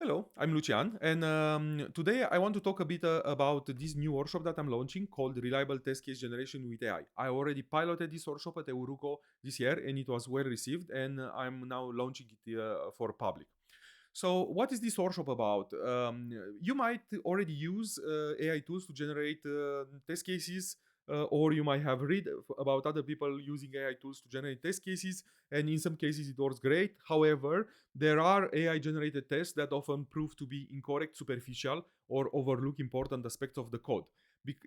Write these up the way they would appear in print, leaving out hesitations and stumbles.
Hello, I'm Lucian, and today I want to talk a bit about this new workshop that I'm launching called Reliable Test Case Generation with AI. I already piloted this workshop at Euruco this year, and it was well received, and I'm now launching it for public. So, what is this workshop about? You might already use AI tools to generate test cases, or you might have read about other people using AI tools to generate test cases, and in some cases it works great. However, there are AI generated tests that often prove to be incorrect, superficial, or overlook important aspects of the code.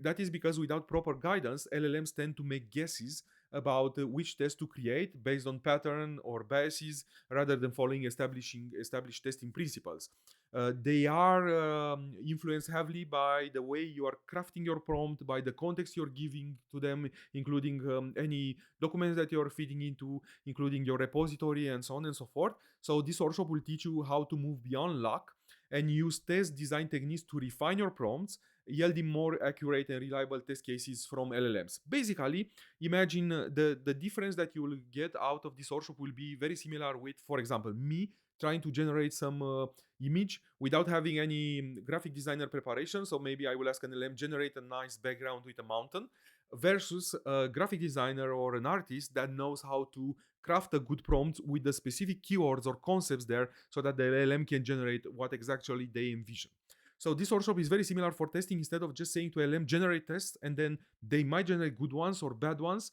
That is because without proper guidance, LLMs tend to make guesses about which test to create based on pattern or biases rather than following established testing principles. They are influenced heavily by the way you are crafting your prompt, by the context you're giving to them, including any documents that you're feeding into, including your repository, and so on and so forth. So this workshop will teach you how to move beyond luck and use test design techniques to refine your prompts, yielding more accurate and reliable test cases from LLMs. Basically, imagine the difference that you will get out of this workshop will be very similar with, for example, me trying to generate some image without having any graphic designer preparation. So maybe I will ask an LLM generate a nice background with a mountain versus a graphic designer or an artist that knows how to craft a good prompt with the specific keywords or concepts there so that the LLM can generate what exactly they envision. So this workshop is very similar for testing. Instead of just saying to LLM generate tests and then they might generate good ones or bad ones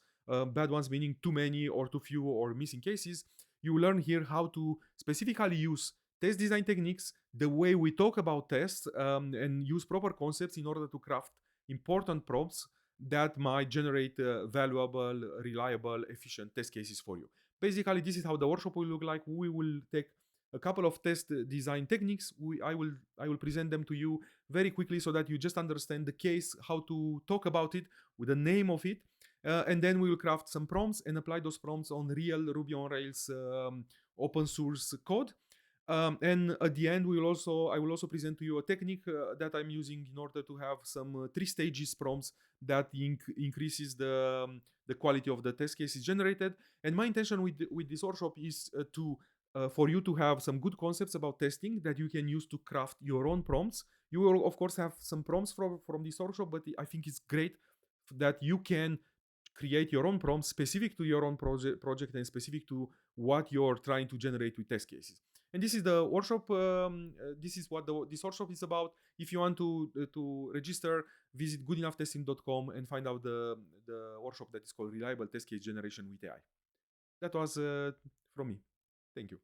meaning too many or too few or missing cases, you learn here how to specifically use test design techniques, the way we talk about tests, and use proper concepts in order to craft important prompts that might generate valuable, reliable, efficient test cases for you. Basically, this is how the workshop will look like. We will take a couple of test design techniques. I will present them to you very quickly so that you just understand the case, how to talk about it with the name of it, and then we will craft some prompts and apply those prompts on real Ruby on Rails open source code. And at the end, I will also present to you a technique that I'm using in order to have some 3 stages prompts that increases the quality of the test cases generated. And my intention with this workshop is to for you to have some good concepts about testing that you can use to craft your own prompts. You will of course have some prompts from this workshop, but I think it's great that you can create your own prompts specific to your own project and specific to what you're trying to generate with test cases. And this is the workshop. This is what this workshop is about. If you want to register, visit goodenouughtesting.com and find out the workshop that is called Reliable Test Case Generation with AI. That was from me. Thank you.